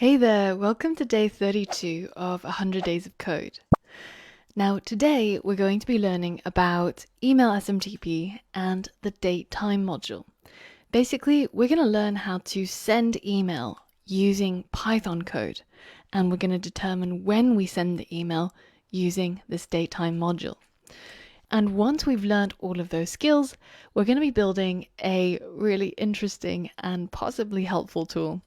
Hey there, welcome to day 32 of 100 Days of Code. Now today we're going to be learning about email SMTP and the date time module. Basically, we're going to learn how to send email using Python code, and we're going to determine when we send the email using this date time module. And once we've learned all of those skills, we're going to be building a really interesting and possibly helpful tool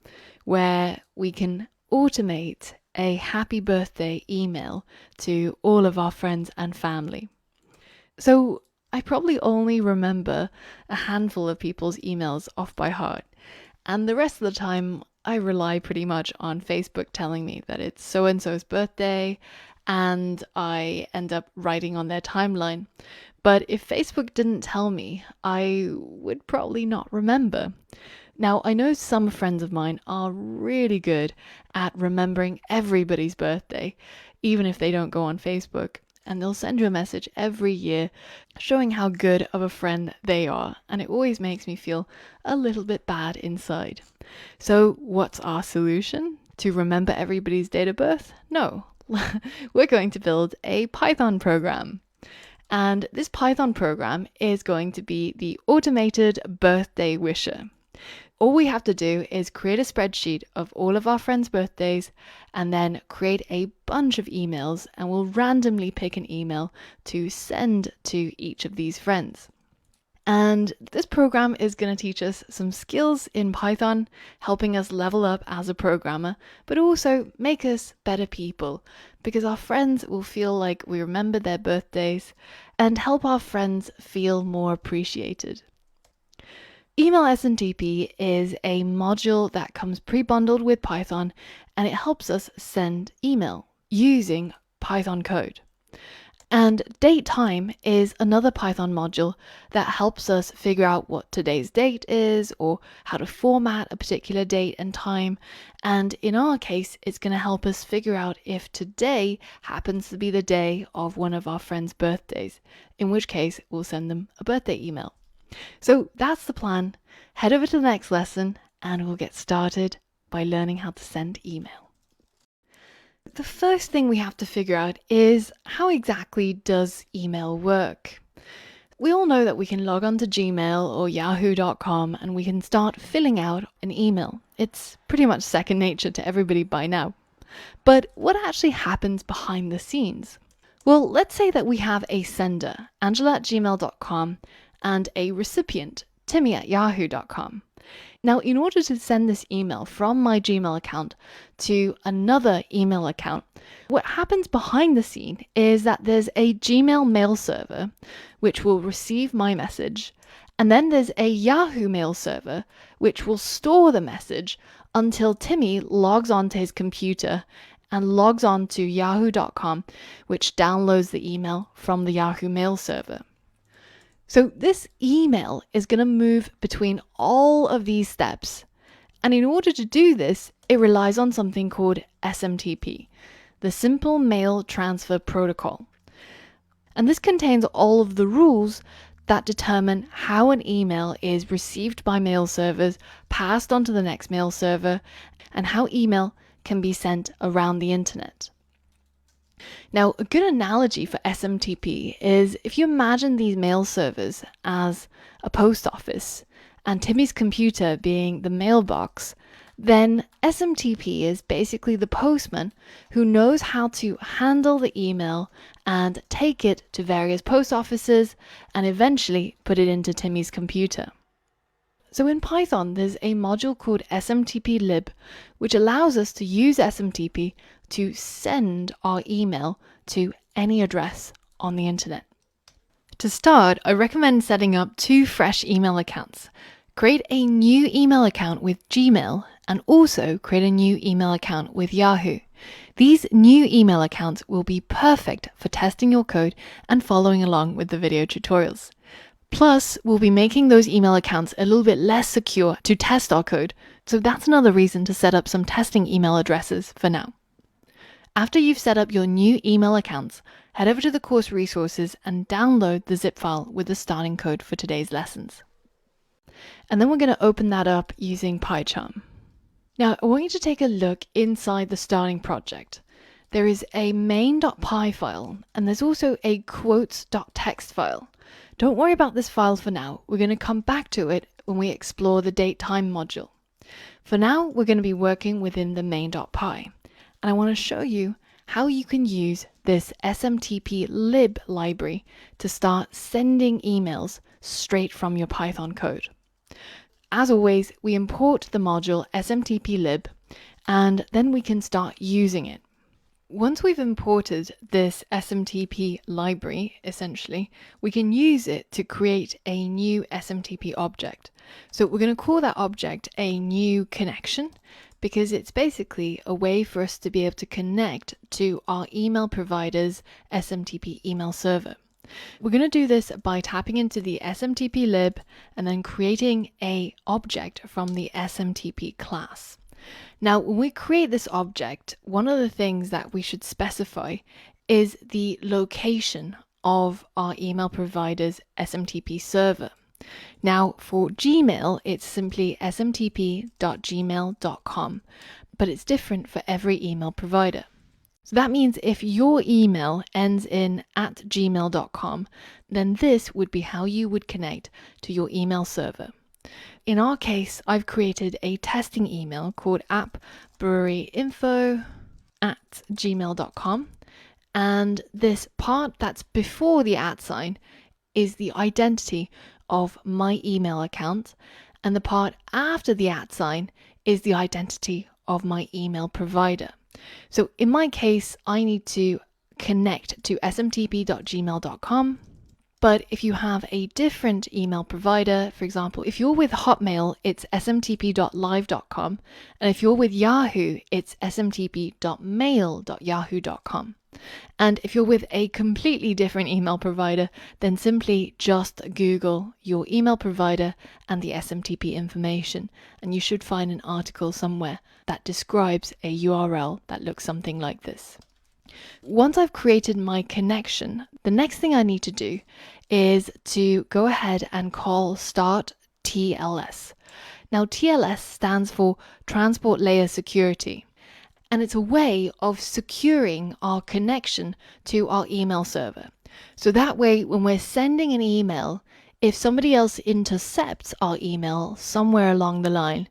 where we can automate a happy birthday email to all of our friends and family. So I probably only remember a handful of people's emails off by heart, and the rest of the time I rely pretty much on Facebook telling me that it's so-and-so's birthday, and I end up writing on their timeline. But if Facebook didn't tell me, I would probably not remember. Now, I know some friends of mine are really good at remembering everybody's birthday, even if they don't go on Facebook, and they'll send you a message every year showing how good of a friend they are, and it always makes me feel a little bit bad inside. So what's our solution? To remember everybody's date of birth? No. We're going to build a Python program. And this Python program is going to be the automated birthday wisher. All we have to do is create a spreadsheet of all of our friends' birthdays and then create a bunch of emails, and we'll randomly pick an email to send to each of these friends. And this program is going to teach us some skills in Python, helping us level up as a programmer, but also make us better people, because our friends will feel like we remember their birthdays and help our friends feel more appreciated. Email SMTP is a module that comes pre-bundled with Python, and it helps us send email using Python code. And date time is another Python module that helps us figure out what today's date is or how to format a particular date and time. And in our case, it's going to help us figure out if today happens to be the day of one of our friends' birthdays, in which case we'll send them a birthday email. So that's the plan. Head over to the next lesson and we'll get started by learning how to send email. The first thing we have to figure out is how exactly does email work? We all know that we can log on to Gmail or yahoo.com and we can start filling out an email. It's pretty much second nature to everybody by now. But what actually happens behind the scenes? Well, let's say that we have a sender, Angela@gmail.com, and a recipient, Timmy@yahoo.com. Now, in order to send this email from my Gmail account to another email account, what happens behind the scene is that there's a Gmail mail server which will receive my message, and then there's a Yahoo mail server which will store the message until Timmy logs onto his computer and logs on to yahoo.com, which downloads the email from the Yahoo mail server. So this email is going to move between all of these steps. And in order to do this, it relies on something called SMTP, the Simple Mail Transfer Protocol. And this contains all of the rules that determine how an email is received by mail servers, passed on to the next mail server, and how email can be sent around the internet. Now, a good analogy for SMTP is if you imagine these mail servers as a post office and Timmy's computer being the mailbox, then SMTP is basically the postman who knows how to handle the email and take it to various post offices and eventually put it into Timmy's computer. So in Python, there's a module called smtplib, which allows us to use SMTP to send our email to any address on the internet. To start, I recommend setting up 2 fresh email accounts. Create a new email account with Gmail and also create a new email account with Yahoo. These new email accounts will be perfect for testing your code and following along with the video tutorials. Plus, we'll be making those email accounts a little bit less secure to test our code, so that's another reason to set up some testing email addresses for now. After you've set up your new email accounts, head over to the course resources and download the zip file with the starting code for today's lessons. And then we're going to open that up using PyCharm. Now, I want you to take a look inside the starting project. There is a main.py file, and there's also a quotes.txt file. Don't worry about this file for now. We're going to come back to it when we explore the datetime module. For now, we're going to be working within the main.py, and I want to show you how you can use this SMTP lib library to start sending emails straight from your Python code. As always, we import the module SMTP lib, and then we can start using it. Once we've imported this SMTP library, essentially, we can use it to create a new SMTP object. So we're going to call that object a new connection, because it's basically a way for us to be able to connect to our email provider's SMTP email server. We're going to do this by tapping into the SMTP lib and then creating an object from the SMTP class. Now, when we create this object, one of the things that we should specify is the location of our email provider's SMTP server. Now, for Gmail, it's simply smtp.gmail.com, but it's different for every email provider. So that means if your email ends in @gmail.com, then this would be how you would connect to your email server. In our case, I've created a testing email called appbreweryinfo@gmail.com, and this part that's before the @ is the identity of my email account, and the part after the @ is the identity of my email provider. So in my case, I need to connect to smtp.gmail.com. But if you have a different email provider, for example, if you're with Hotmail, it's smtp.live.com. And if you're with Yahoo, it's smtp.mail.yahoo.com. And if you're with a completely different email provider, then simply just Google your email provider and the SMTP information, and you should find an article somewhere that describes a URL that looks something like this. Once I've created my connection, the next thing I need to do is to go ahead and call start TLS. Now, TLS stands for Transport Layer Security, and it's a way of securing our connection to our email server. So that way, when we're sending an email, if somebody else intercepts our email somewhere along the line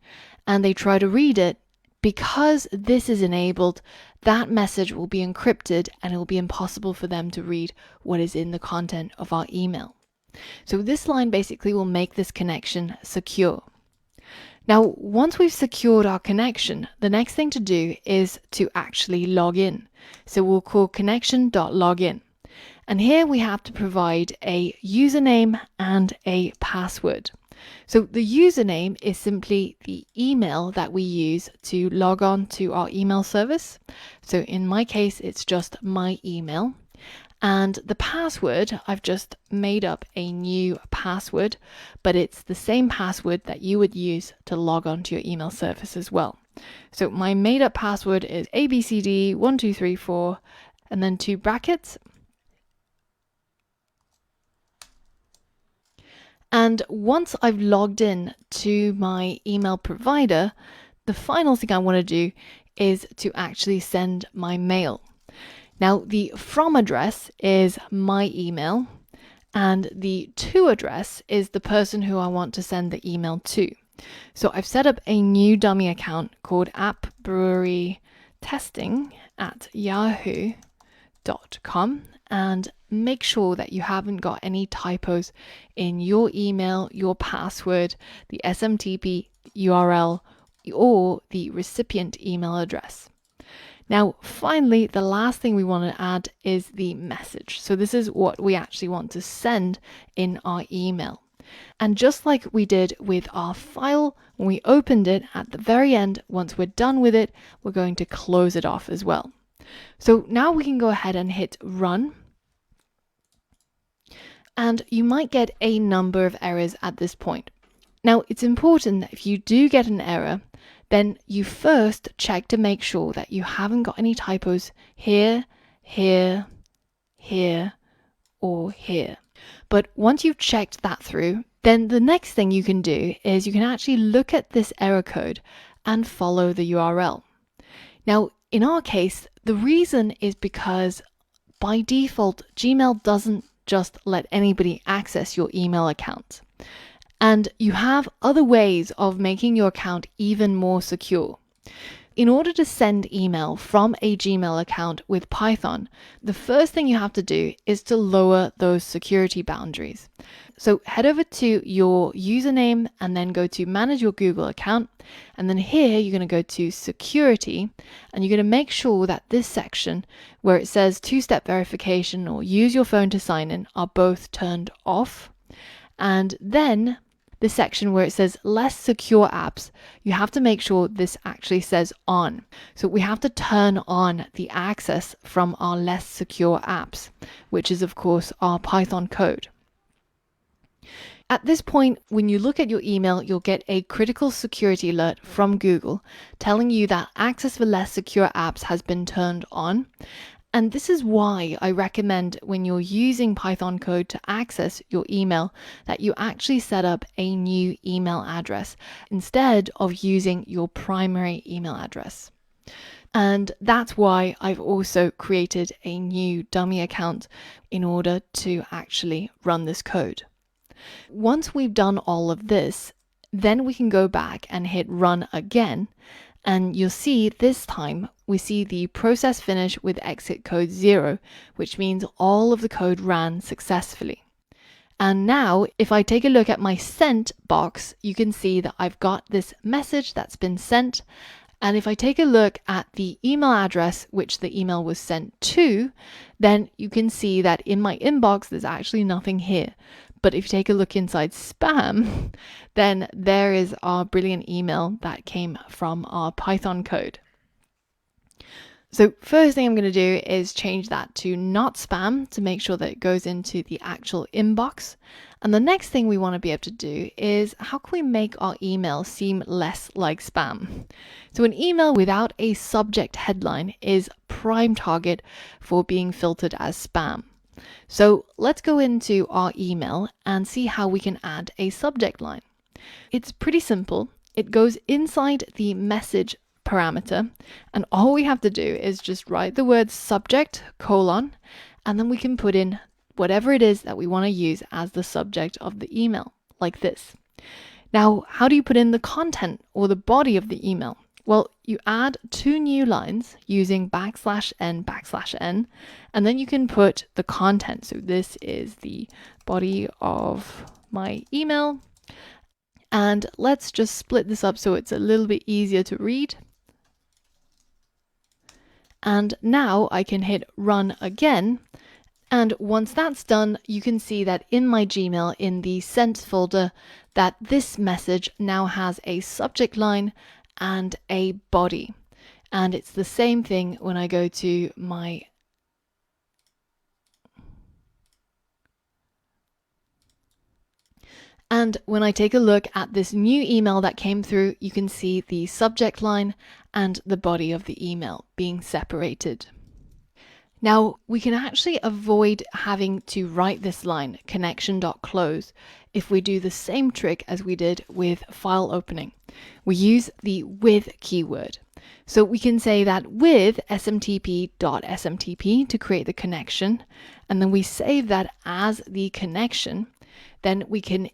and they try to read it, because this is enabled, that message will be encrypted and it will be impossible for them to read what is in the content of our email. So this line basically will make this connection secure. Now, once we've secured our connection, the next thing to do is to actually log in. So we'll call connection.login. And here we have to provide a username and a password. So the username is simply the email that we use to log on to our email service. So in my case, it's just my email. And the password, I've just made up a new password, but it's the same password that you would use to log on to your email service as well. So my made up password is ABCD1234 and then 2 brackets. And once I've logged in to my email provider, the final thing I want to do is to actually send my mail. Now, the from address is my email, and the to address is the person who I want to send the email to. So I've set up a new dummy account called appbrewerytesting@yahoo.com, and make sure that you haven't got any typos in your email, your password, the SMTP URL, or the recipient email address. Now, finally, the last thing we want to add is the message. So this is what we actually want to send in our email. And just like we did with our file, when we opened it at the very end, once we're done with it, we're going to close it off as well. So now we can go ahead and hit run. And you might get a number of errors at this point. Now, it's important that if you do get an error, then you first check to make sure that you haven't got any typos here, here, here, or here. But once you've checked that through, then the next thing you can do is you can actually look at this error code and follow the URL. Now, in our case, the reason is because by default, Gmail doesn't just let anybody access your email account. And you have other ways of making your account even more secure. In order to send email from a Gmail account with Python, the first thing you have to do is to lower those security boundaries. So head over to your username and then go to manage your Google account. And then here you're going to go to security and you're going to make sure that this section where it says two-step verification or use your phone to sign in are both turned off. And then this section where it says less secure apps, you have to make sure this actually says on. So we have to turn on the access from our less secure apps, which is of course our Python code. At this point, when you look at your email, you'll get a critical security alert from Google telling you that access for less secure apps has been turned on. And this is why I recommend when you're using Python code to access your email that you actually set up a new email address instead of using your primary email address. And that's why I've also created a new dummy account in order to actually run this code. Once we've done all of this, then we can go back and hit run again. And you'll see this time we see the process finish with exit code 0, which means all of the code ran successfully. And now if I take a look at my sent box, you can see that I've got this message that's been sent. And if I take a look at the email address which the email was sent to, then you can see that in my inbox there's actually nothing here. But if you take a look inside spam, then there is our brilliant email that came from our Python code. So first thing I'm going to do is change that to not spam to make sure that it goes into the actual inbox. And the next thing we want to be able to do is how can we make our email seem less like spam? So an email without a subject headline is prime target for being filtered as spam. So let's go into our email and see how we can add a subject line. It's pretty simple. It goes inside the message parameter, and all we have to do is just write the word subject : and then we can put in whatever it is that we want to use as the subject of the email, like this. Now, how do you put in the content or the body of the email? Well, you add 2 new lines using \n\n, and then you can put the content. So this is the body of my email. And let's just split this up so it's a little bit easier to read. And now I can hit run again. And once that's done, you can see that in my Gmail, in the sent folder, that this message now has a subject line and a body. And it's the same thing when I go to my and when I take a look at this new email that came through, you can see the subject line and the body of the email being separated. Now, we can actually avoid having to write this line connection.close if we do the same trick as we did with file opening. We use the with keyword. So we can say that with smtp.smtp to create the connection, and then we save that as the connection. Then we can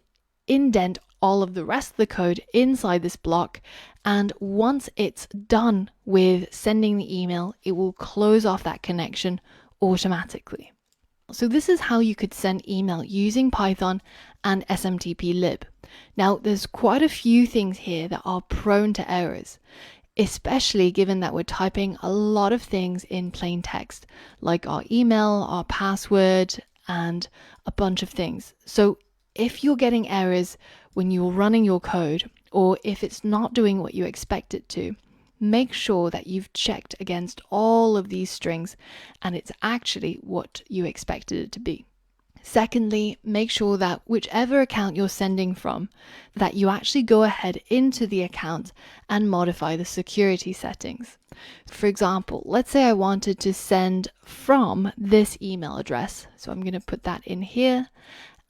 indent all of the rest of the code inside this block, and once it's done with sending the email, it will close off that connection automatically. So this is how you could send email using Python and SMTP_lib. Now, there's quite a few things here that are prone to errors, especially given that we're typing a lot of things in plain text, like our email, our password, and a bunch of things. So if you're getting errors when you're running your code, or if it's not doing what you expect it to, make sure that you've checked against all of these strings and it's actually what you expected it to be. Secondly, make sure that whichever account you're sending from, that you actually go ahead into the account and modify the security settings. For example, let's say I wanted to send from this email address. So I'm going to put that in here,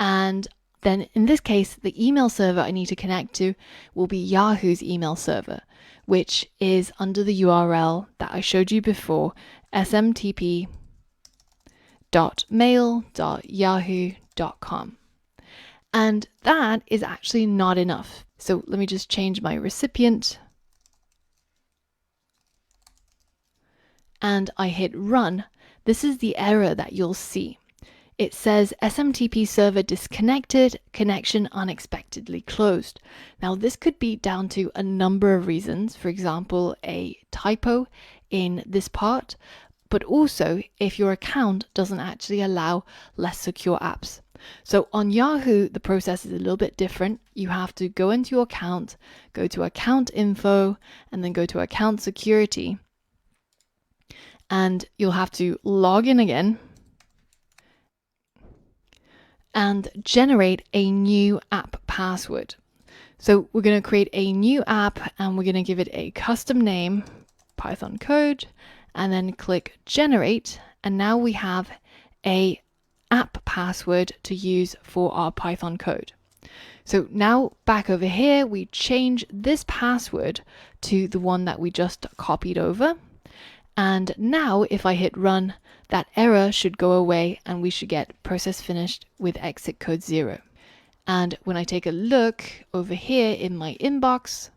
and then in this case, the email server I need to connect to will be Yahoo's email server, which is under the URL that I showed you before, smtp.mail.yahoo.com. And that is actually not enough. So let me just change my recipient. And I hit run. This is the error that you'll see. It says SMTP server disconnected, connection unexpectedly closed. Now this could be down to a number of reasons, for example, a typo in this part, but also if your account doesn't actually allow less secure apps. So on Yahoo, the process is a little bit different. You have to go into your account, go to account info, and then go to account security. And you'll have to log in again and generate a new app password. So we're going to create a new app and we're going to give it a custom name, Python code, and then click generate. And now we have a app password to use for our Python code. So now back over here, we change this password to the one that we just copied over. And now if I hit run, that error should go away and we should get process finished with exit code 0. And when I take a look over here in my inbox,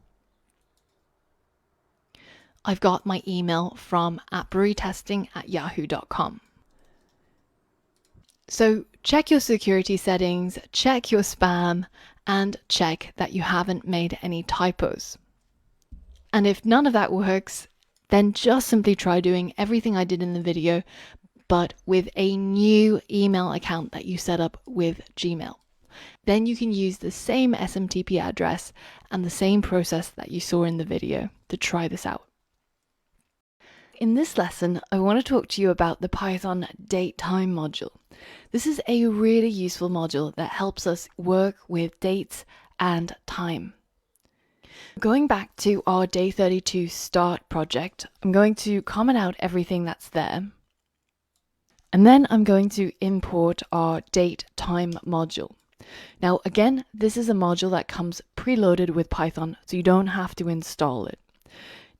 I've got my email from appretesting@yahoo.com. So check your security settings, check your spam, and check that you haven't made any typos. And if none of that works, then just simply try doing everything I did in the video, but with a new email account that you set up with Gmail. Then you can use the same SMTP address and the same process that you saw in the video to try this out. In this lesson, I want to talk to you about the Python datetime module. This is a really useful module that helps us work with dates and time. Going back to our Day-32 start project, I'm going to comment out everything that's there. And then I'm going to import our datetime module. Now again, this is a module that comes preloaded with Python, so you don't have to install it.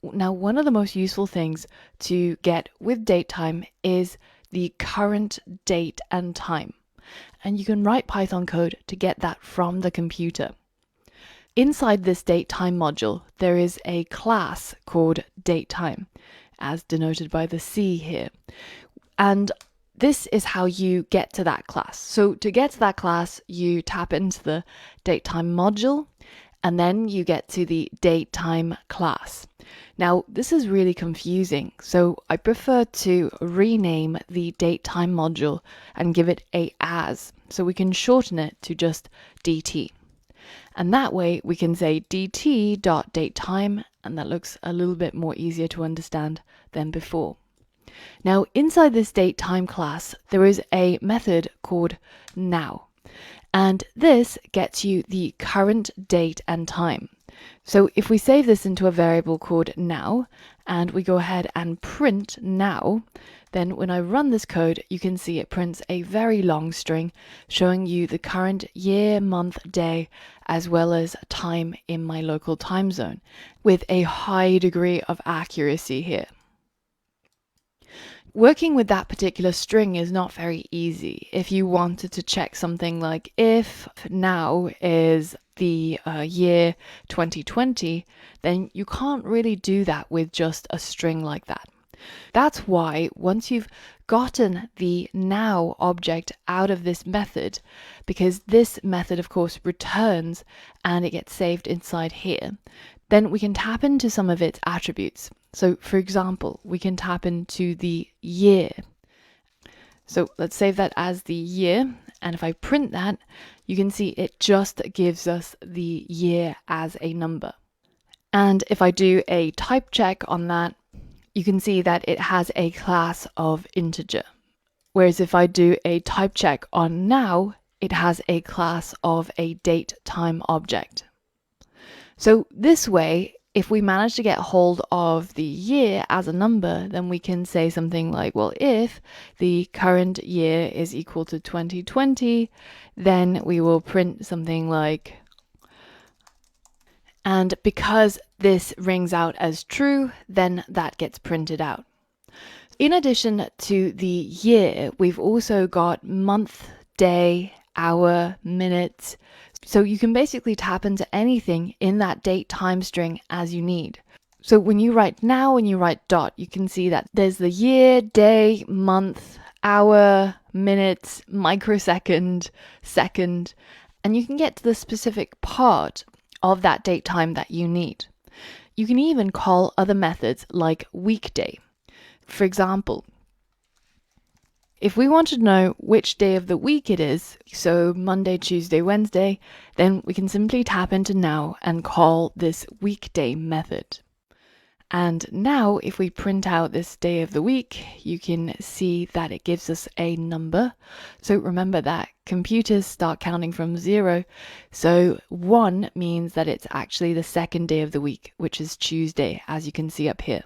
Now, one of the most useful things to get with datetime is the current date and time. And you can write Python code to get that from the computer. Inside this datetime module, there is a class called datetime, as denoted by the C here. And this is how you get to that class. So to get to that class, you tap into the datetime module, and then you get to the datetime class. Now, this is really confusing, so I prefer to rename the datetime module and give it a as, so we can shorten it to just DT. And that way we can say dt.datetime, and that looks a little bit more easier to understand than before. Now, inside this datetime class, there is a method called now, and this gets you the current date and time. So if we save this into a variable called now, and we go ahead and print now, then when I run this code, you can see it prints a very long string showing you the current year, month, day, as well as time in my local time zone, with a high degree of accuracy here. Working with that particular string is not very easy. If you wanted to check something like if now is the year 2020, then you can't really do that with just a string like that. That's why once you've gotten the now object out of this method, because this method of course returns and it gets saved inside here, then we can tap into some of its attributes. So for example, we can tap into the year. So let's save that as the year. And if I print that, you can see it just gives us the year as a number. And if I do a type check on that, you can see that it has a class of integer. Whereas if I do a type check on now, it has a class of a date time object. So this way, if we manage to get hold of the year as a number, then we can say something like, well, if the current year is equal to 2020, then we will print something like, and because this rings out as true, then that gets printed out. In addition to the year, we've also got month, day, hour, minute. So you can basically tap into anything in that date time string as you need. So when you write now and you write dot, you can see that there's the year, day, month, hour, minute, microsecond, second, and you can get to the specific part of that date time that you need. You can even call other methods like weekday. For example, if we want to know which day of the week it is, so Monday, Tuesday, Wednesday, then we can simply tap into now and call this weekday method. And now if we print out this day of the week, you can see that it gives us a number. So remember that computers start counting from 0. So 1 means that it's actually the second day of the week, which is Tuesday, as you can see up here.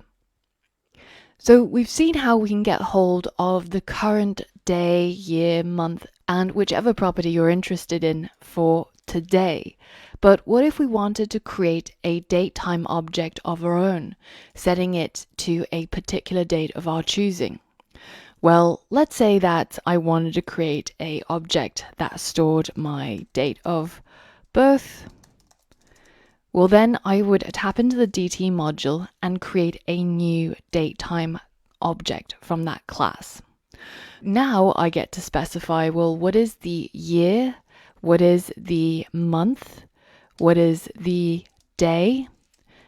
So we've seen how we can get hold of the current day, year, month, and whichever property you're interested in for today. But what if we wanted to create a date time object of our own, setting it to a particular date of our choosing? Well, let's say that I wanted to create an object that stored my date of birth. Well, then I would tap into the DT module and create a new datetime object from that class. Now I get to specify, well, what is the year? What is the month? What is the day?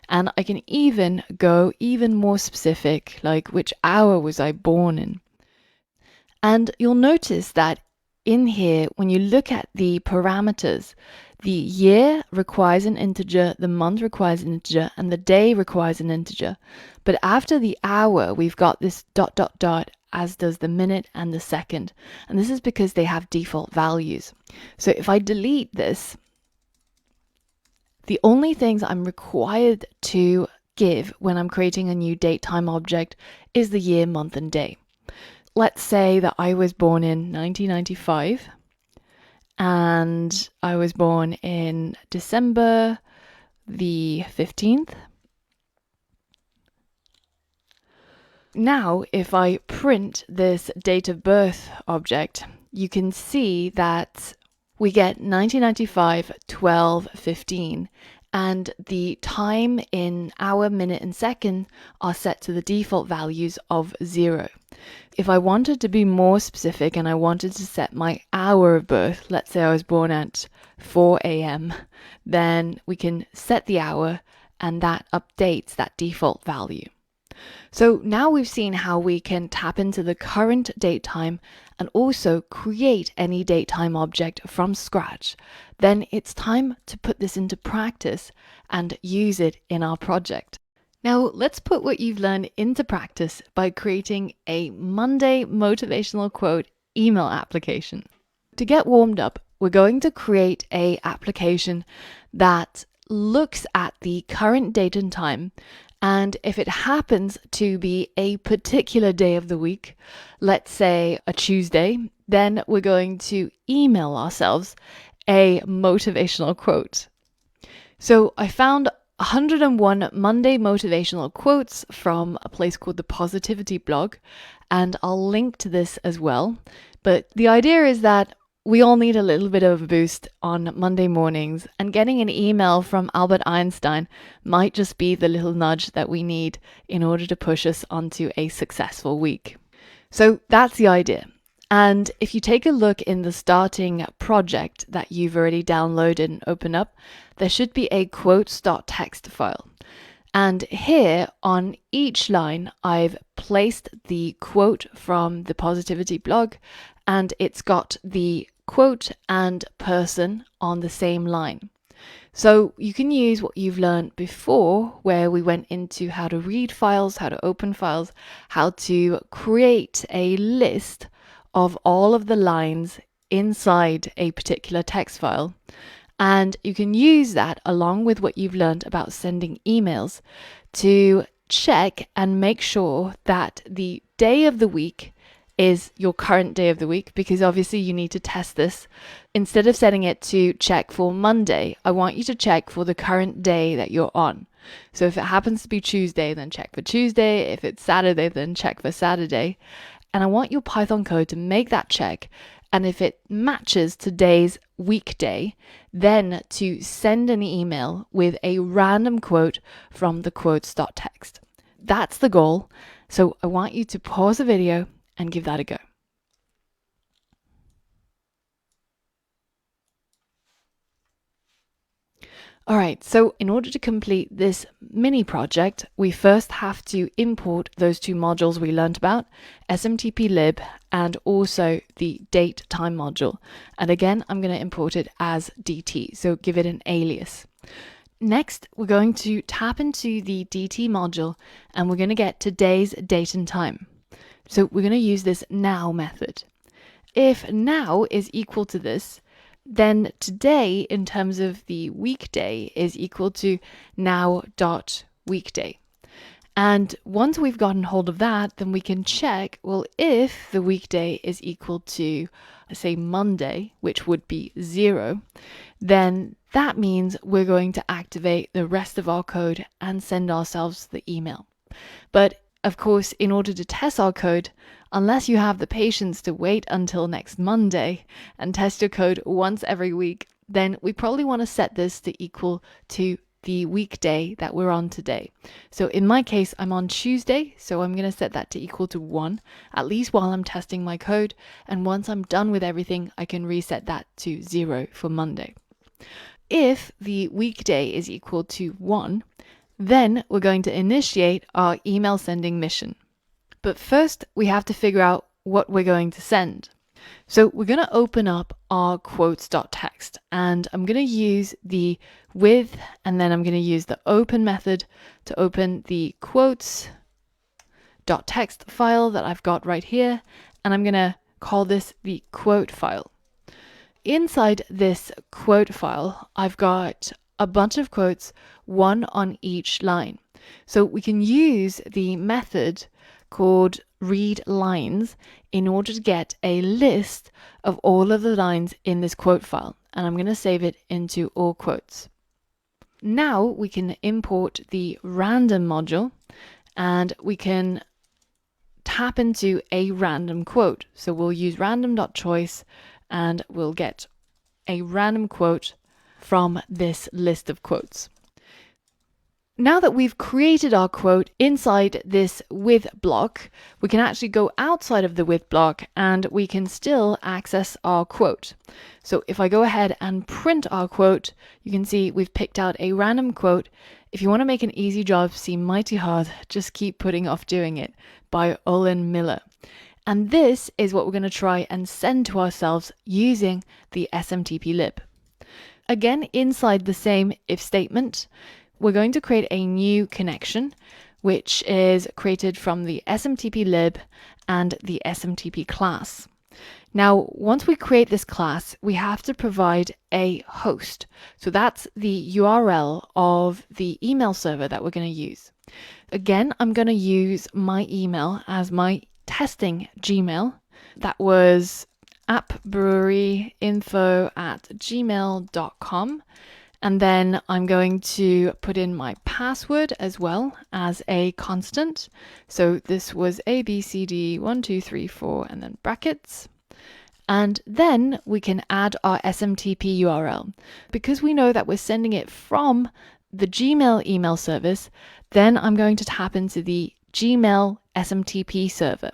And I can even go even more specific, like which hour was I born in? And you'll notice that in here, when you look at the parameters, the year requires an integer, the month requires an integer, and the day requires an integer. But after the hour, we've got this ... as does the minute and the second. And this is because they have default values. So if I delete this, the only things I'm required to give when I'm creating a new datetime object is the year, month, and day. Let's say that I was born in 1995 and I was born in December the 15th. Now, if I print this date of birth object, you can see that we get 1995, 12:15, and the time in hour, minute, and second are set to the default values of 0. If I wanted to be more specific and I wanted to set my hour of birth, let's say I was born at 4 a.m., then we can set the hour and that updates that default value. So now we've seen how we can tap into the current date time and also create any datetime object from scratch. Then it's time to put this into practice and use it in our project. Now let's put what you've learned into practice by creating a Monday motivational quote email application. To get warmed up, we're going to create an application that looks at the current date and time, and if it happens to be a particular day of the week, let's say a Tuesday, then we're going to email ourselves a motivational quote. So I found 101 Monday motivational quotes from a place called the Positivity blog, and I'll link to this as well. But the idea is that we all need a little bit of a boost on Monday mornings, and getting an email from Albert Einstein might just be the little nudge that we need in order to push us onto a successful week. So that's the idea. And if you take a look in the starting project that you've already downloaded and opened up, there should be a quotes.txt file. And here on each line, I've placed the quote from the Positivity blog, and it's got the quote and person on the same line. So you can use what you've learned before, where we went into how to read files, how to open files, how to create a list of all of the lines inside a particular text file. And you can use that along with what you've learned about sending emails to check and make sure that the day of the week is your current day of the week, because obviously you need to test this. Instead of setting it to check for Monday, I want you to check for the current day that you're on. So if it happens to be Tuesday, then check for Tuesday. If it's Saturday, then check for Saturday. And I want your Python code to make that check. And if it matches today's weekday, then to send an email with a random quote from the quotes.txt. That's the goal. So I want you to pause the video and give that a go. All right, so in order to complete this mini project, we first have to import those two modules we learned about, smtplib and also the date time module. And again, I'm going to import it as DT, so give it an alias. Next, we're going to tap into the DT module and we're going to get today's date and time. So we're going to use this now method. If now is equal to this, then today in terms of the weekday is equal to now.weekday. And once we've gotten hold of that, then we can check, well, if the weekday is equal to, say, Monday, which would be 0, then that means we're going to activate the rest of our code and send ourselves the email. But of course, in order to test our code, unless you have the patience to wait until next Monday and test your code once every week, then we probably want to set this to equal to the weekday that we're on today. So in my case, I'm on Tuesday, so I'm going to set that to equal to 1, at least while I'm testing my code. And once I'm done with everything, I can reset that to 0 for Monday. If the weekday is equal to 1, then we're going to initiate our email sending mission. But first, we have to figure out what we're going to send. So we're going to open up our quotes.txt, and I'm going to use the with, and then I'm going to use the open method to open the quotes.txt file that I've got right here, and I'm going to call this the quote file. Inside this quote file, I've got a bunch of quotes, one on each line. So we can use the method called read lines in order to get a list of all of the lines in this quote file. And I'm going to save it into all quotes. Now we can import the random module and we can tap into a random quote. So we'll use random.choice and we'll get a random quote from this list of quotes. Now that we've created our quote inside this with block, we can actually go outside of the with block and we can still access our quote. So if I go ahead and print our quote, you can see we've picked out a random quote. If you want to make an easy job seem mighty hard, just keep putting off doing it, by Olin Miller. And this is what we're going to try and send to ourselves using the smtplib. Again, inside the same if statement, we're going to create a new connection, which is created from the smtplib and the smtp class. Now, once we create this class, we have to provide a host. So that's the URL of the email server that we're going to use. Again, I'm going to use my email as my testing Gmail. That was appbreweryinfo@gmail.com. And then I'm going to put in my password as well as a constant. So this was ABCD1234 and then brackets. And then we can add our SMTP URL. Because we know that we're sending it from the Gmail email service, then I'm going to tap into the Gmail SMTP server.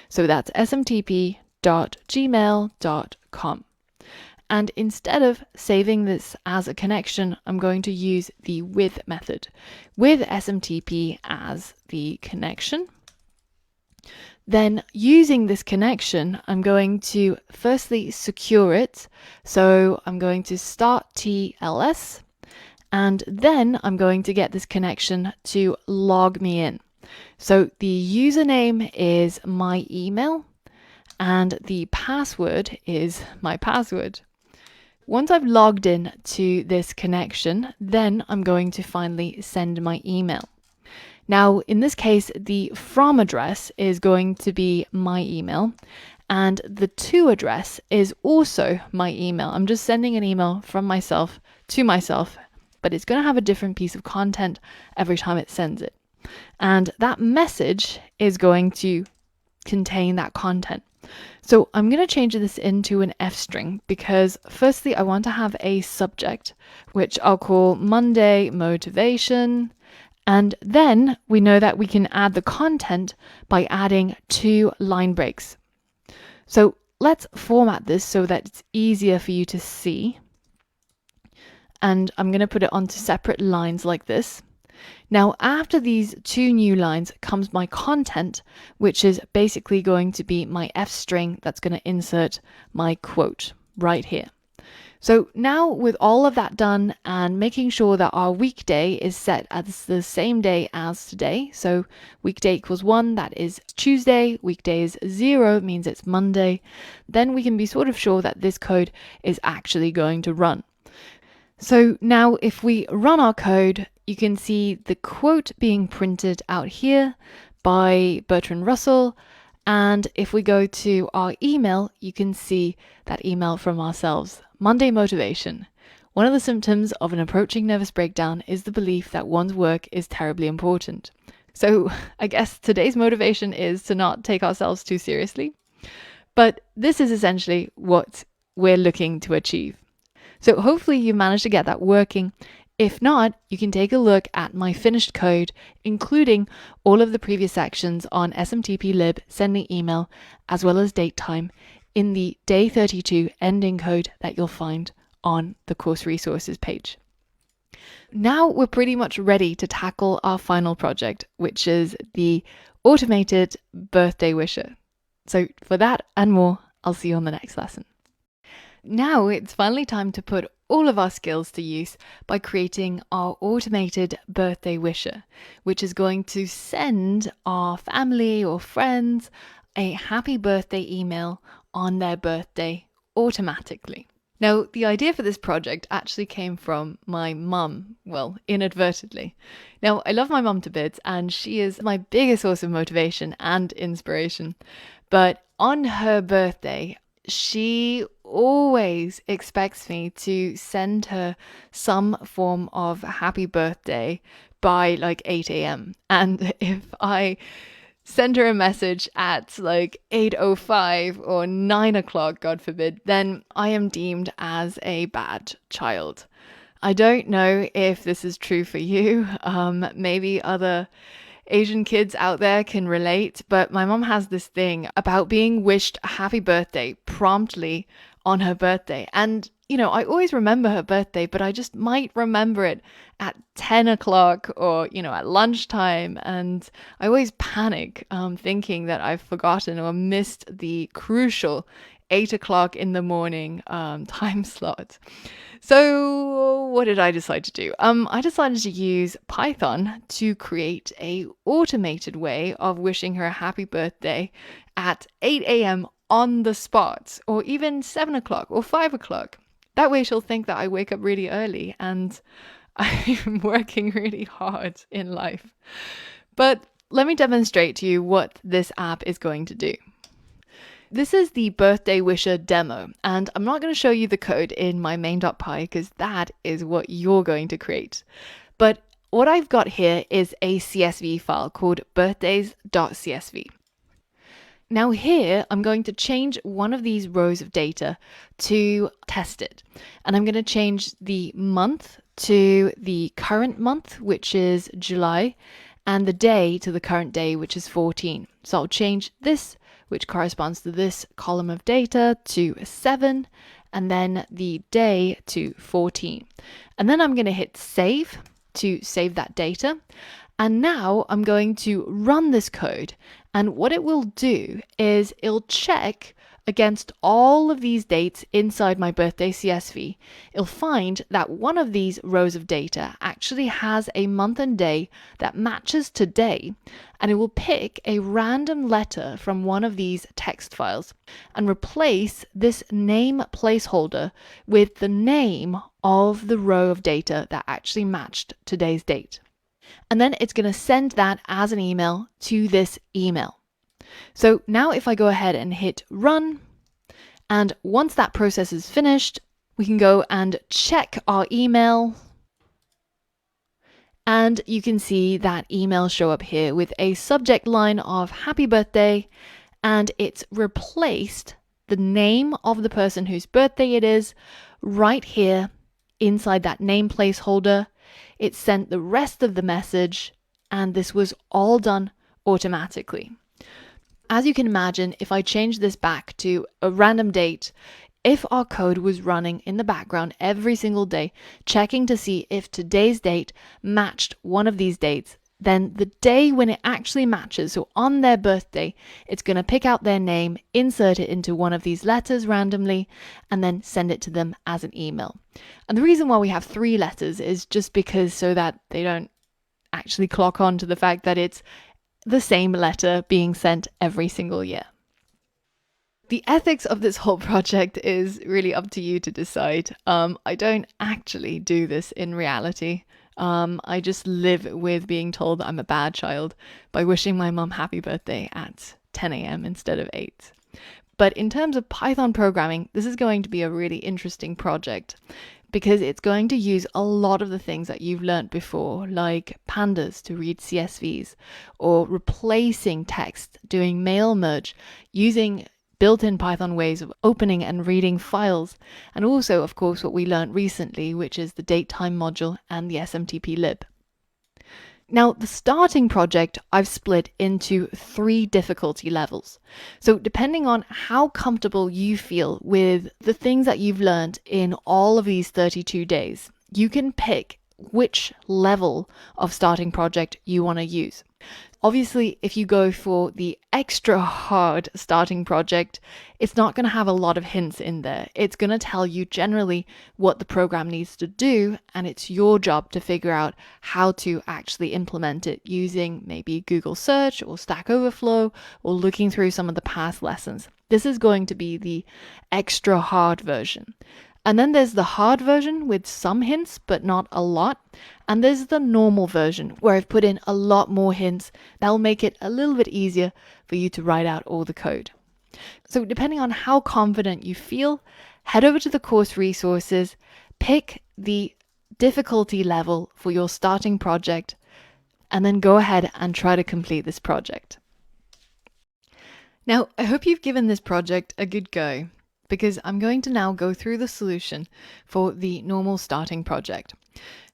So that's smtp.gmail.com. And instead of saving this as a connection, I'm going to use the with method with SMTP as the connection. Then using this connection, I'm going to firstly secure it. So I'm going to start TLS, and then I'm going to get this connection to log me in. So the username is my email and the password is my password. Once I've logged in to this connection, then I'm going to finally send my email. Now, in this case, the from address is going to be my email, and the to address is also my email. I'm just sending an email from myself to myself, but it's going to have a different piece of content every time it sends it. And that message is going to contain that content. So I'm going to change this into an F string because firstly, I want to have a subject, which I'll call Monday Motivation. And then we know that we can add the content by adding 2 line breaks. So let's format this so that it's easier for you to see. And I'm going to put it onto separate lines like this. Now, after these 2 new lines comes my content, which is basically going to be my F string that's going to insert my quote right here. So now with all of that done and making sure that our weekday is set as the same day as today. So weekday equals 1, that is Tuesday. Weekday is 0, means it's Monday. Then we can be sort of sure that this code is actually going to run. So now if we run our code, you can see the quote being printed out here by Bertrand Russell. And if we go to our email, you can see that email from ourselves. Monday motivation. One of the symptoms of an approaching nervous breakdown is the belief that one's work is terribly important. So I guess today's motivation is to not take ourselves too seriously. But this is essentially what we're looking to achieve. So hopefully you managed to get that working. If not, you can take a look at my finished code, including all of the previous sections on SMTP lib, sending email, as well as date time in the Day-32 ending code that you'll find on the course resources page. Now we're pretty much ready to tackle our final project, which is the automated birthday wisher. So for that and more, I'll see you on the next lesson. Now it's finally time to put all of our skills to use by creating our automated birthday wisher, which is going to send our family or friends a happy birthday email on their birthday automatically. Now, the idea for this project actually came from my mum, well, inadvertently. Now, I love my mum to bits, and she is my biggest source of motivation and inspiration. But on her birthday, she always expects me to send her some form of happy birthday by like 8 a.m. And if I send her a message at like 8:05 or 9 o'clock, God forbid, then I am deemed as a bad child. I don't know if this is true for you. Maybe other Asian kids out there can relate, but my mom has this thing about being wished a happy birthday promptly on her birthday. And, you know, I always remember her birthday, but I just might remember it at 10 o'clock or, you know, at lunchtime. And I always panic thinking that I've forgotten or missed the crucial 8 o'clock in the morning time slot. So what did I decide to do? I decided to use Python to create a automated way of wishing her a happy birthday at 8 a.m. on the spot, or even 7 o'clock or 5 o'clock. That way she'll think that I wake up really early and I'm working really hard in life. But let me demonstrate to you what this app is going to do. This is the birthday wisher demo, and I'm not going to show you the code in my main.py because that is what you're going to create. But what I've got here is a CSV file called birthdays.csv. Now here, I'm going to change one of these rows of data to test it. And I'm going to change the month to the current month, which is July, and the day to the current day, which is 14. So I'll change this, which corresponds to this column of data, to 7, and then the day to 14. And then I'm going to hit save to save that data. And now I'm going to run this code. And what it will do is it'll check against all of these dates inside my birthday CSV, it'll find that one of these rows of data actually has a month and day that matches today, and it will pick a random letter from one of these text files and replace this name placeholder with the name of the row of data that actually matched today's date. And then it's going to send that as an email to this email. So now if I go ahead and hit run, and once that process is finished, we can go and check our email. And you can see that email show up here with a subject line of happy birthday, and it's replaced the name of the person whose birthday it is right here inside that name placeholder. It sent the rest of the message, and this was all done automatically. As you can imagine, if I change this back to a random date, if our code was running in the background every single day, checking to see if today's date matched one of these dates, then the day when it actually matches, so on their birthday, it's going to pick out their name, insert it into one of these letters randomly, and then send it to them as an email. And the reason why we have 3 letters is just because so that they don't actually clock on to the fact that it's the same letter being sent every single year. The ethics of this whole project is really up to you to decide. I don't actually do this in reality. I just live with being told that I'm a bad child by wishing my mum happy birthday at 10 a.m. instead of 8. But in terms of Python programming, this is going to be a really interesting project because it's going to use a lot of the things that you've learned before, like pandas to read CSVs, or replacing text, doing mail merge, using built-in Python ways of opening and reading files, and also, of course, what we learned recently, which is the datetime module and the SMTP lib. Now, the starting project I've split into 3 difficulty levels. So depending on how comfortable you feel with the things that you've learned in all of these 32 days, you can pick which level of starting project you want to use. Obviously, if you go for the extra hard starting project, it's not going to have a lot of hints in there. It's going to tell you generally what the program needs to do, and it's your job to figure out how to actually implement it using maybe Google search or Stack Overflow or looking through some of the past lessons. This is going to be the extra hard version. And then there's the hard version with some hints, but not a lot. And there's the normal version where I've put in a lot more hints that will make it a little bit easier for you to write out all the code. So depending on how confident you feel, head over to the course resources, pick the difficulty level for your starting project, and then go ahead and try to complete this project. Now, I hope you've given this project a good go, because I'm going to now go through the solution for the normal starting project.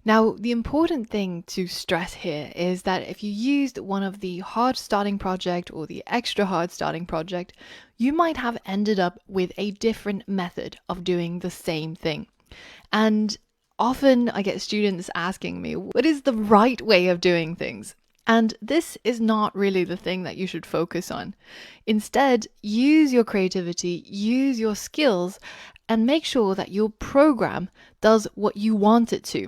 Now, the important thing to stress here is that if you used one of the hard starting project or the extra hard starting project, you might have ended up with a different method of doing the same thing. And often I get students asking me, what is the right way of doing things? And this is not really the thing that you should focus on. Instead, use your creativity, use your skills, and make sure that your program does what you want it to.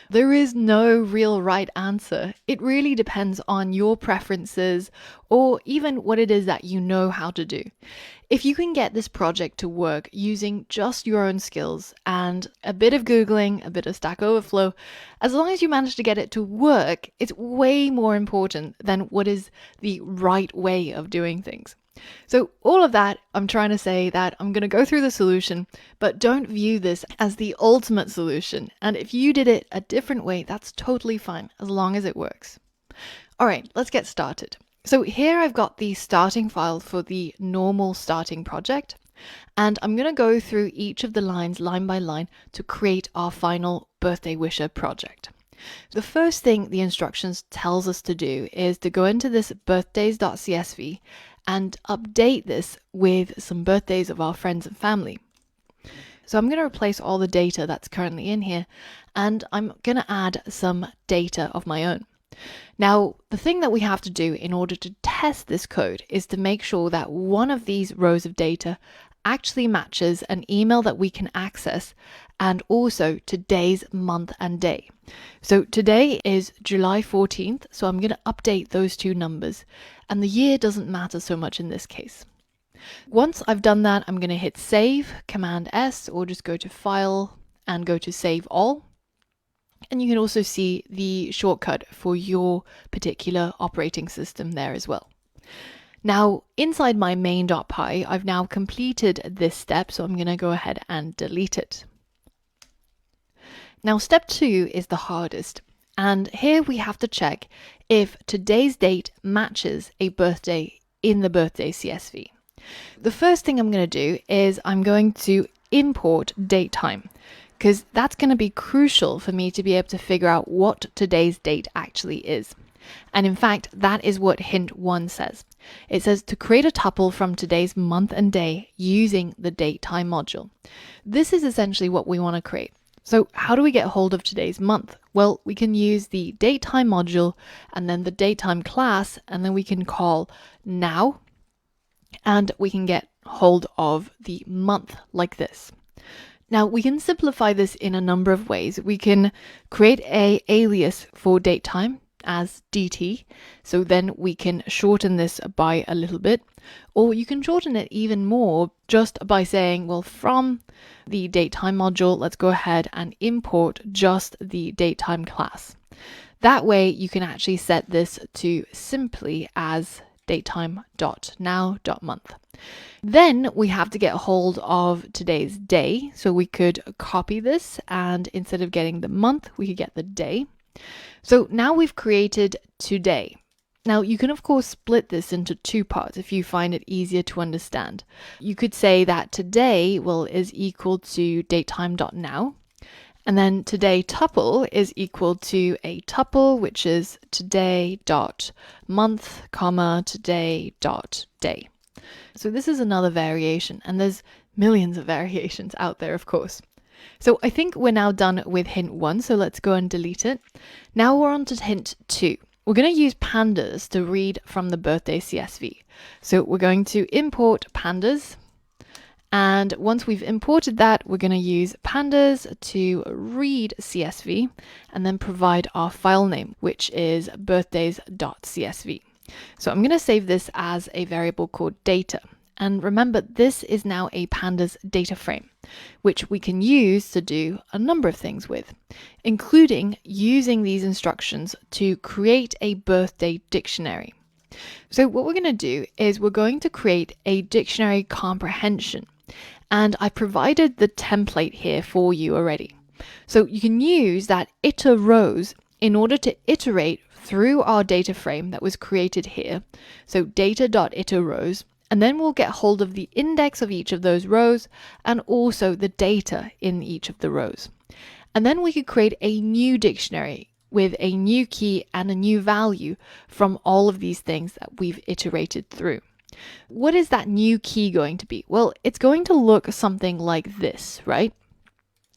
There is no real right answer. It really depends on your preferences or even what it is that you know how to do. If you can get this project to work using just your own skills and a bit of Googling, a bit of Stack Overflow, as long as you manage to get it to work, it's way more important than what is the right way of doing things. So all of that, I'm trying to say that I'm going to go through the solution, but don't view this as the ultimate solution. And if you did it a different way, that's totally fine, as long as it works. All right, let's get started. So here I've got the starting file for the normal starting project, and I'm going to go through each of the lines line by line to create our final birthday wisher project. The first thing the instructions tells us to do is to go into this birthdays.csv and update this with some birthdays of our friends and family. So I'm going to replace all the data that's currently in here, and I'm going to add some data of my own. Now, the thing that we have to do in order to test this code is to make sure that one of these rows of data actually matches an email that we can access and also today's month and day. So today is July 14th, so I'm going to update those two numbers, and the year doesn't matter so much in this case. Once I've done that, I'm going to hit save, Command S, or just go to File and go to Save All. And you can also see the shortcut for your particular operating system there as well. Now, inside my main.py, I've now completed this step, so I'm going to go ahead and delete it. Now, step 2 is the hardest, and here we have to check if today's date matches a birthday in the birthday CSV. The first thing I'm going to do is I'm going to import date time, because that's going to be crucial for me to be able to figure out what today's date actually is. And in fact, that is what hint 1 says. It says to create a tuple from today's month and day using the date time module. This is essentially what we want to create. So how do we get hold of today's month? Well, we can use the date time module and then the date time class, and then we can call now, and we can get hold of the month like this. Now, we can simplify this in a number of ways. We can create an alias for date time as dt, so then we can shorten this by a little bit, or you can shorten it even more just by saying, well, from the datetime module, let's go ahead and import just the datetime class. That way you can actually set this to simply as datetime.now.month. Then we have to get hold of today's day, so we could copy this, and instead of getting the month, we could get the day. So now we've created today. Now you can of course split this into two parts if you find it easier to understand. You could say that today, well, is equal to datetime.now, and then today tuple is equal to a tuple, which is today.month, comma, today.day. So this is another variation, and there's millions of variations out there, of course. So I think we're now done with hint 1, so let's go and delete it. Now we're on to hint 2. We're going to use pandas to read from the birthday CSV. So we're going to import pandas, and once we've imported that, we're going to use pandas to read CSV and then provide our file name, which is birthdays.csv. So I'm going to save this as a variable called data. And remember, this is now a pandas data frame, which we can use to do a number of things with, including using these instructions to create a birthday dictionary. So what we're going to do is we're going to create a dictionary comprehension, and I provided the template here for you already. So you can use that iter rows in order to iterate through our data frame that was created here. So data.iter rows. And then we'll get hold of the index of each of those rows and also the data in each of the rows. And then we could create a new dictionary with a new key and a new value from all of these things that we've iterated through. What is that new key going to be? Well, it's going to look something like this, right?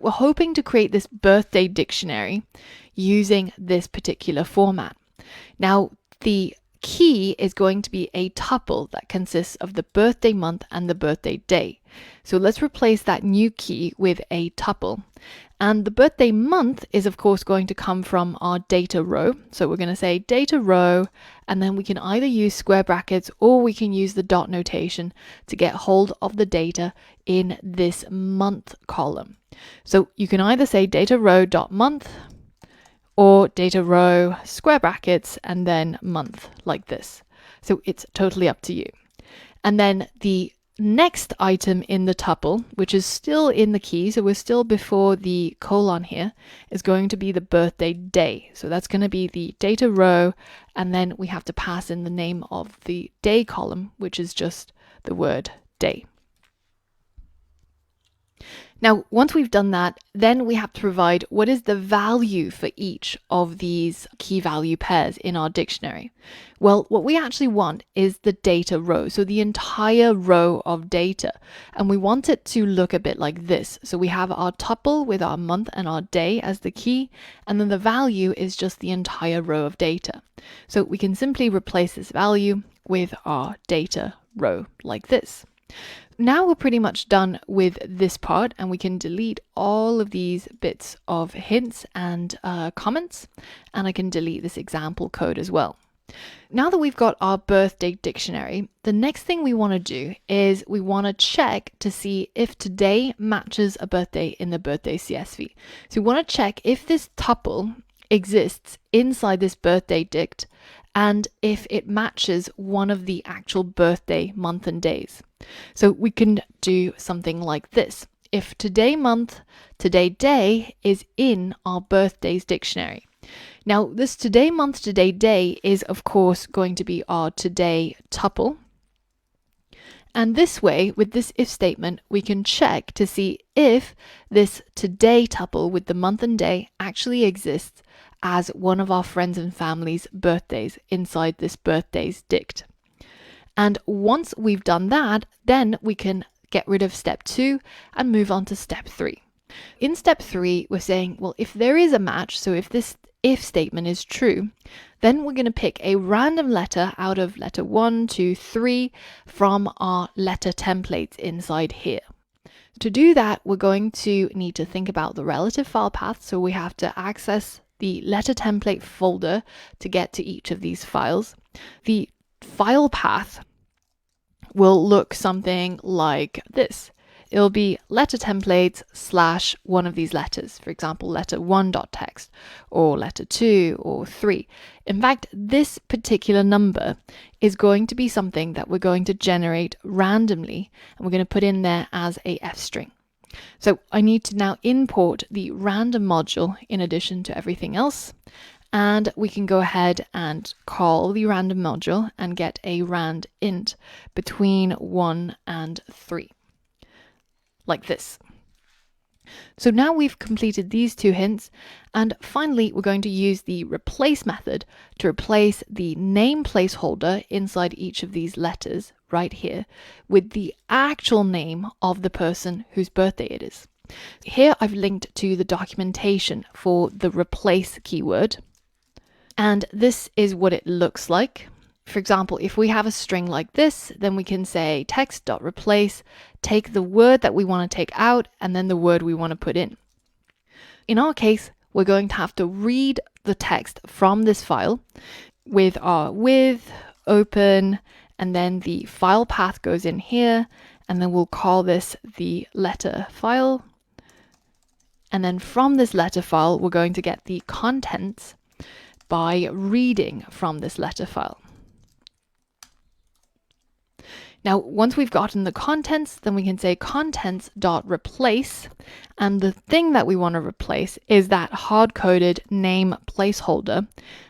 We're hoping to create this birthday dictionary using this particular format. Now, the key is going to be a tuple that consists of the birthday month and the birthday day. So let's replace that new key with a tuple. And the birthday month is of course going to come from our data row. So we're going to say data row, and then we can either use square brackets or we can use the dot notation to get hold of the data in this month column. So you can either say data row dot month or data row square brackets and then month like this. So it's totally up to you. And then the next item in the tuple, which is still in the key, so we're still before the colon here, is going to be the birthday day. So that's going to be the data row, and then we have to pass in the name of the day column, which is just the word day. Now, once we've done that, then we have to provide what is the value for each of these key value pairs in our dictionary. Well, what we actually want is the data row, so the entire row of data. And we want it to look a bit like this. So we have our tuple with our month and our day as the key, and then the value is just the entire row of data. So we can simply replace this value with our data row like this. Now we're pretty much done with this part, and we can delete all of these bits of hints and comments, and I can delete this example code as well. Now that we've got our birthday dictionary, the next thing we want to do is we want to check to see if today matches a birthday in the birthday CSV. So we want to check if this tuple exists inside this birthday dict and if it matches one of the actual birthday month and days. So we can do something like this. If today month, today day is in our birthdays dictionary. Now this today month, today day is of course going to be our today tuple. And this way, with this if statement, we can check to see if this today tuple with the month and day actually exists as one of our friends and family's birthdays inside this birthdays dict. And once we've done that, then we can get rid of step 2 and move on to step 3. In step 3, we're saying, well, if there is a match, so if this if statement is true, then we're going to pick a random letter out of letter 1, 2, 3 from our letter templates inside here. To do that, we're going to need to think about the relative file path, so we have to access the letter template folder to get to each of these files. The file path will look something like this. It'll be letter templates / one of these letters, for example, letter 1.txt or letter 2 or 3. In fact, this particular number is going to be something that we're going to generate randomly, and we're going to put in there as a f string. So I need to now import the random module in addition to everything else. And we can go ahead and call the random module and get a rand int between 1 and 3. Like this. So now we've completed these 2 hints, and finally we're going to use the replace method to replace the name placeholder inside each of these letters right here with the actual name of the person whose birthday it is. Here I've linked to the documentation for the replace keyword, and this is what it looks like. For example, if we have a string like this, then we can say text.replace, take the word that we want to take out, and then the word we want to put in. In our case, we're going to have to read the text from this file with our with, open, and then the file path goes in here, and then we'll call this the letter file. And then from this letter file, we're going to get the contents by reading from this letter file. Now, once we've gotten the contents, then we can say contents.replace, and the thing that we want to replace is that hard-coded name placeholder,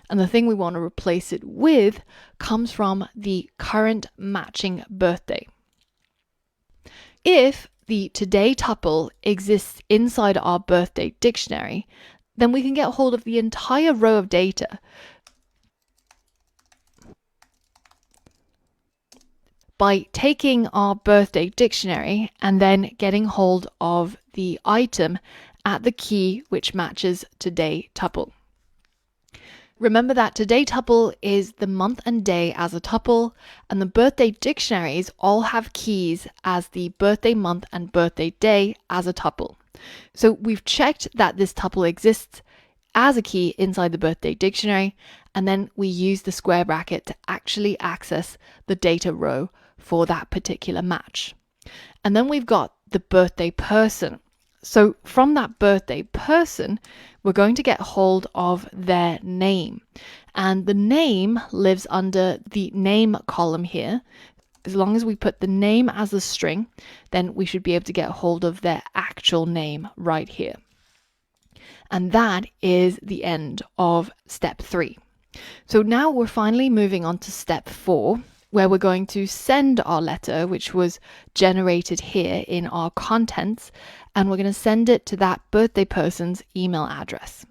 and the thing we want to replace it with comes from the current matching birthday. If the today tuple exists inside our birthday dictionary, then we can get hold of the entire row of data by taking our birthday dictionary and then getting hold of the item at the key which matches today tuple. Remember that today tuple is the month and day as a tuple, and the birthday dictionaries all have keys as the birthday month and birthday day as a tuple. So we've checked that this tuple exists as a key inside the birthday dictionary, and then we use the square bracket to actually access the data row for that particular match. And then we've got the birthday person. So from that birthday person, we're going to get hold of their name. And the name lives under the name column here. As long as we put the name as a string, then we should be able to get hold of their actual name right here. And that is the end of step 3. So now we're finally moving on to step 4, where we're going to send our letter, which was generated here in our contents, and we're going to send it to that birthday person's email address.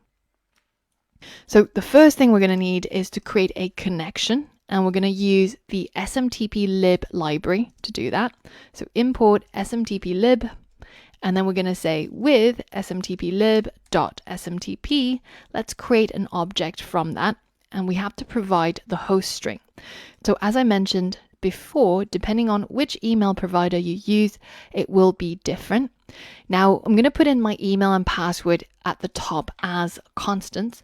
So the first thing we're going to need is to create a connection, and we're going to use the smtplib library to do that. So import smtplib, and then we're going to say with smtplib.smtp, let's create an object from that, and we have to provide the host string. So as I mentioned, before, depending on which email provider you use, it will be different. Now, I'm going to put in my email and password at the top as constants.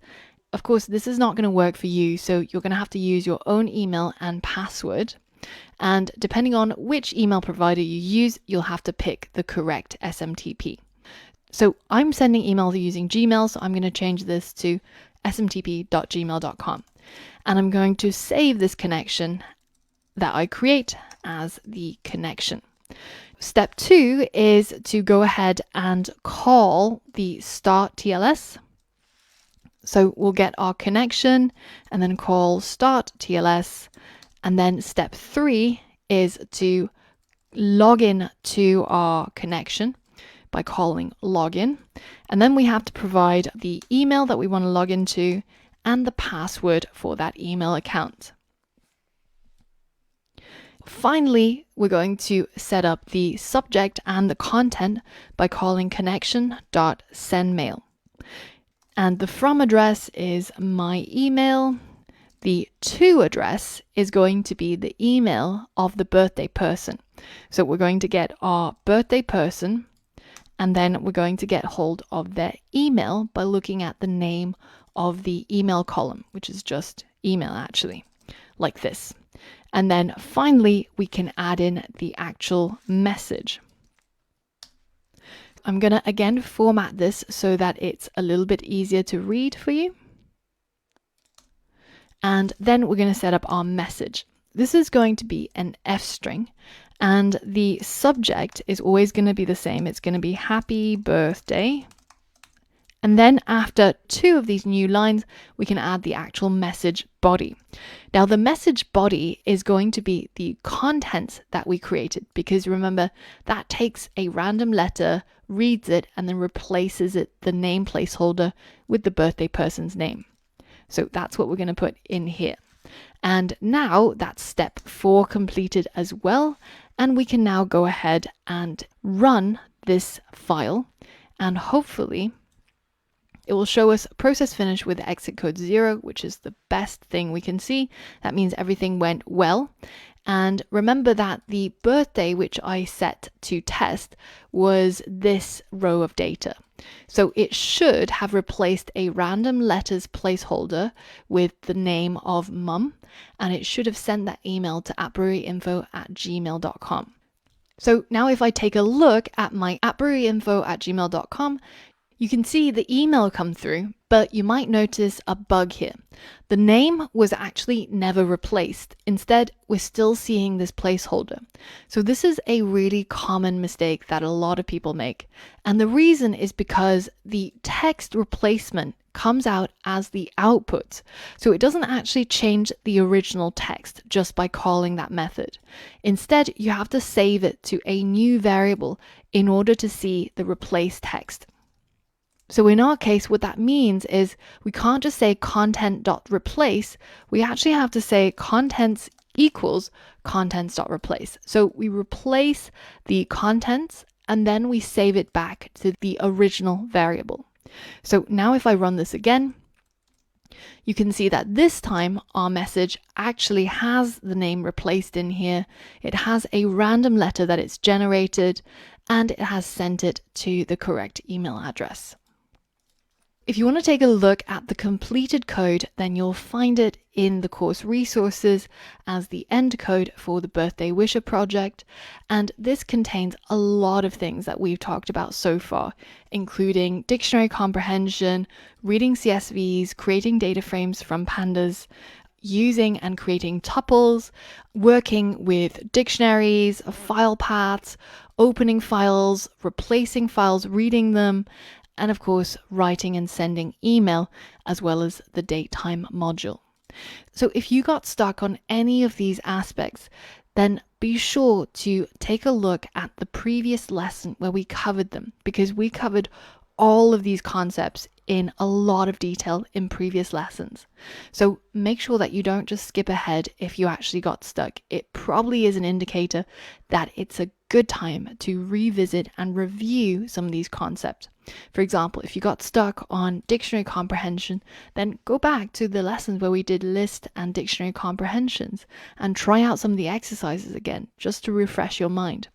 Of course, this is not going to work for you, so you're going to have to use your own email and password. And depending on which email provider you use, you'll have to pick the correct SMTP. So I'm sending emails using Gmail, so I'm going to change this to smtp.gmail.com. And I'm going to save this connection that I create as the connection. Step 2 is to go ahead and call the start TLS. So we'll get our connection and then call start TLS. And then step 3 is to log in to our connection by calling login. And then we have to provide the email that we want to log into and the password for that email account. Finally, we're going to set up the subject and the content by calling connection.sendMail. And the from address is my email. The to address is going to be the email of the birthday person. So we're going to get our birthday person, and then we're going to get hold of their email by looking at the name of the email column, which is just email actually, like this. And then finally, we can add in the actual message. I'm going to again format this so that it's a little bit easier to read for you. And then we're going to set up our message. This is going to be an F string, and the subject is always going to be the same. It's going to be happy birthday. And then after 2 of these new lines, we can add the actual message body. Now the message body is going to be the contents that we created, because remember, that takes a random letter, reads it, and then replaces it, the name placeholder, with the birthday person's name. So that's what we're going to put in here. And now that's step 4 completed as well. And we can now go ahead and run this file, and hopefully it will show us process finish with exit code 0, which is the best thing we can see. That means everything went well. And remember that the birthday which I set to test was this row of data. So it should have replaced a random letters placeholder with the name of mum, and it should have sent that email to appbreweryinfo@gmail.com. So now if I take a look at my appbreweryinfo@gmail.com, you can see the email come through, but you might notice a bug here. The name was actually never replaced. Instead, we're still seeing this placeholder. So this is a really common mistake that a lot of people make. And the reason is because the text replacement comes out as the output. So it doesn't actually change the original text just by calling that method. Instead, you have to save it to a new variable in order to see the replaced text. So in our case, what that means is we can't just say content.replace. We actually have to say contents equals contents.replace. So we replace the contents and then we save it back to the original variable. So now if I run this again, you can see that this time our message actually has the name replaced in here. It has a random letter that it's generated, and it has sent it to the correct email address. If you want to take a look at the completed code, then you'll find it in the course resources as the end code for the Birthday Wisher project. And this contains a lot of things that we've talked about so far, including dictionary comprehension, reading CSVs, creating data frames from pandas, using and creating tuples, working with dictionaries, file paths, opening files, replacing files, reading them, and of course, writing and sending email, as well as the date time module. So if you got stuck on any of these aspects, then be sure to take a look at the previous lesson where we covered them, because we covered all of these concepts in a lot of detail in previous lessons. So make sure that you don't just skip ahead if you actually got stuck. It probably is an indicator that it's a good time to revisit and review some of these concepts. For example, if you got stuck on dictionary comprehension, then go back to the lessons where we did list and dictionary comprehensions and try out some of the exercises again, just to refresh your mind.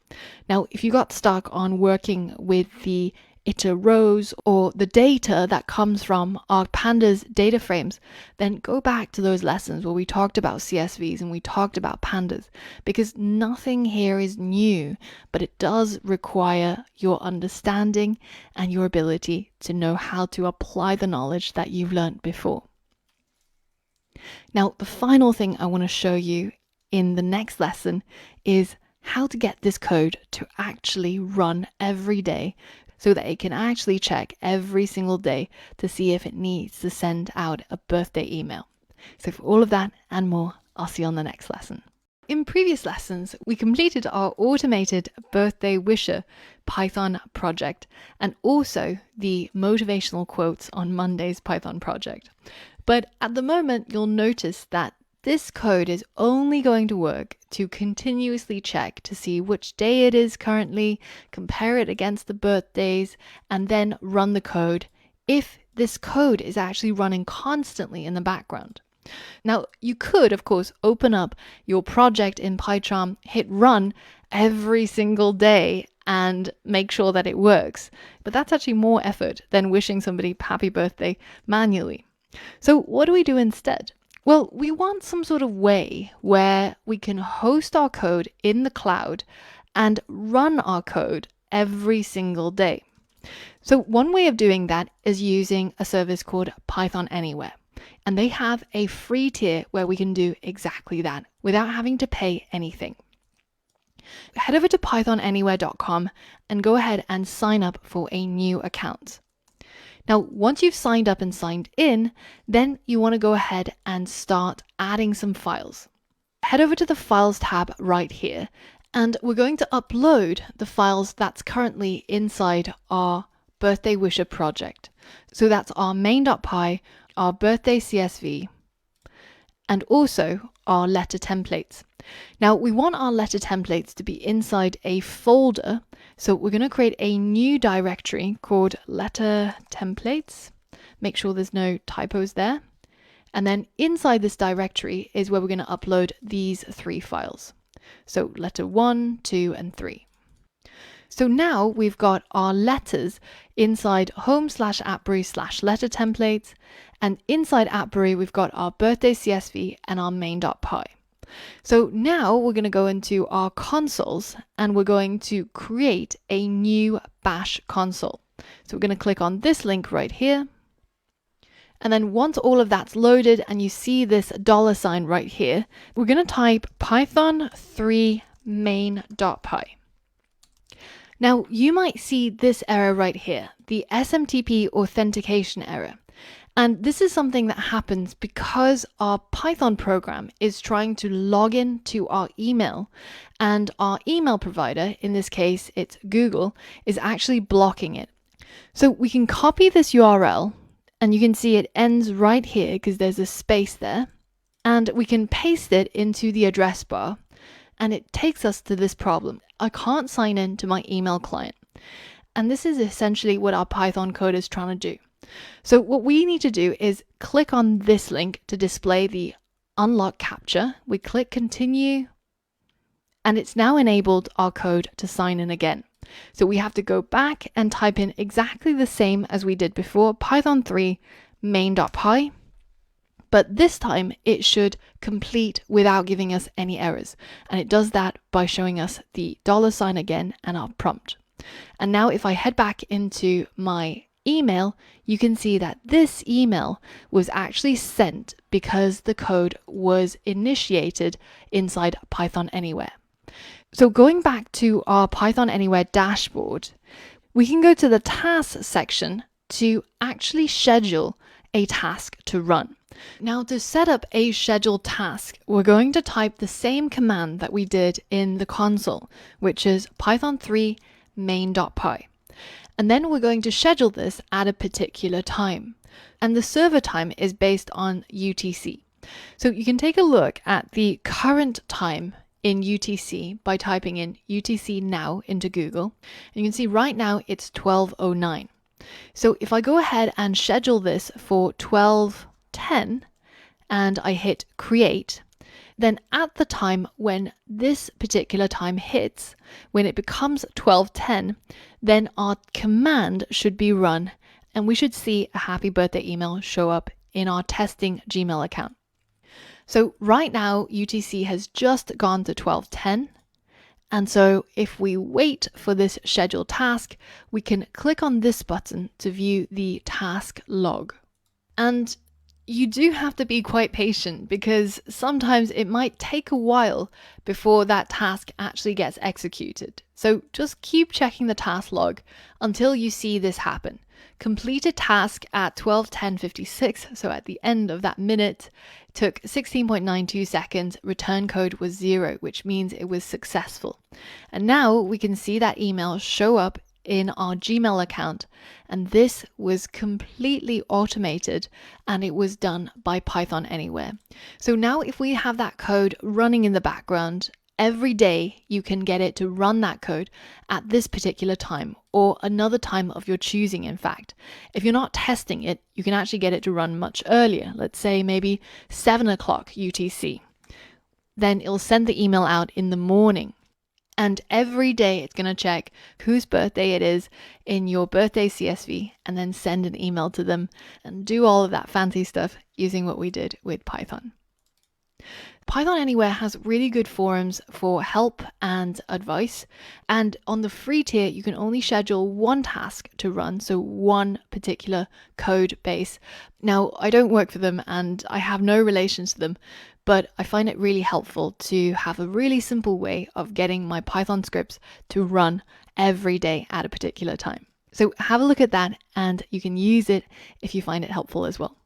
Now, if you got stuck on working with the iter rows or the data that comes from our pandas data frames, then go back to those lessons where we talked about CSVs and we talked about pandas, because nothing here is new, but it does require your understanding and your ability to know how to apply the knowledge that you've learned before. Now, the final thing I want to show you in the next lesson is how to get this code to actually run every day, so that it can actually check every single day to see if it needs to send out a birthday email. So for all of that and more, I'll see you on the next lesson. In previous lessons, we completed our automated birthday wisher Python project and also the motivational quotes on Monday's Python project. But at the moment, you'll notice that this code is only going to work to continuously check to see which day it is currently, compare it against the birthdays, and then run the code if this code is actually running constantly in the background. Now, you could, of course, open up your project in PyCharm, hit run every single day and make sure that it works. But that's actually more effort than wishing somebody happy birthday manually. So what do we do instead? Well, we want some sort of way where we can host our code in the cloud and run our code every single day. So one way of doing that is using a service called Python Anywhere. And they have a free tier where we can do exactly that without having to pay anything. Head over to pythonanywhere.com and go ahead and sign up for a new account. Now, once you've signed up and signed in, then you want to go ahead and start adding some files. Head over to the Files tab right here, and we're going to upload the files that's currently inside our Birthday Wisher project. So that's our main.py, our birthday CSV, and also our letter templates. Now, we want our letter templates to be inside a folder, so we're going to create a new directory called letter templates. Make sure there's no typos there. And then inside this directory is where we're going to upload these three files. So letter 1, 2, and 3. So now we've got our letters inside home/appbury/letter templates, and inside appbury we've got our birthday CSV and our main.py. So now we're going to go into our consoles and we're going to create a new bash console. So we're going to click on this link right here. And then once all of that's loaded and you see this $sign right here, we're going to type python3 main.py. Now you might see this error right here, the SMTP authentication error. And this is something that happens because our Python program is trying to log in to our email, and our email provider, in this case it's Google, is actually blocking it. So we can copy this URL, and you can see it ends right here because there's a space there, and we can paste it into the address bar, and it takes us to this problem. I can't sign in to my email client. And this is essentially what our Python code is trying to do. So what we need to do is click on this link to display the unlock captcha. We click continue, and it's now enabled our code to sign in again. So we have to go back and type in exactly the same as we did before, python3 main.py, but this time it should complete without giving us any errors. And it does that by showing us the $sign again and our prompt. And now if I head back into my email, you can see that this email was actually sent because the code was initiated inside Python Anywhere. So going back to our Python Anywhere dashboard, we can go to the tasks section to actually schedule a task to run. Now to set up a scheduled task, we're going to type the same command that we did in the console, which is python3 main.py. And then we're going to schedule this at a particular time. And the server time is based on UTC. So you can take a look at the current time in UTC by typing in UTC now into Google. And you can see right now it's 12:09. So if I go ahead and schedule this for 12:10 and I hit create, then at the time when this particular time hits, when it becomes 12:10, then our command should be run and we should see a happy birthday email show up in our testing Gmail account. So right now UTC has just gone to 12:10. And so if we wait for this scheduled task, we can click on this button to view the task log. And you do have to be quite patient because sometimes it might take a while before that task actually gets executed. So just keep checking the task log until you see this happen. Completed task at 12:10:56, so at the end of that minute, took 16.92 seconds, return code was 0, which means it was successful. And now we can see that email show up in our Gmail account, and this was completely automated and it was done by Python Anywhere. So now if we have that code running in the background, every day you can get it to run that code at this particular time or another time of your choosing. In fact, if you're not testing it, you can actually get it to run much earlier. Let's say maybe 7 o'clock UTC. Then it'll send the email out in the morning. And every day it's going to check whose birthday it is in your birthday CSV and then send an email to them and do all of that fancy stuff using what we did with Python. Python Anywhere has really good forums for help and advice. And on the free tier, you can only schedule one task to run, so one particular code base. Now, I don't work for them and I have no relations to them, but I find it really helpful to have a really simple way of getting my Python scripts to run every day at a particular time. So have a look at that and you can use it if you find it helpful as well.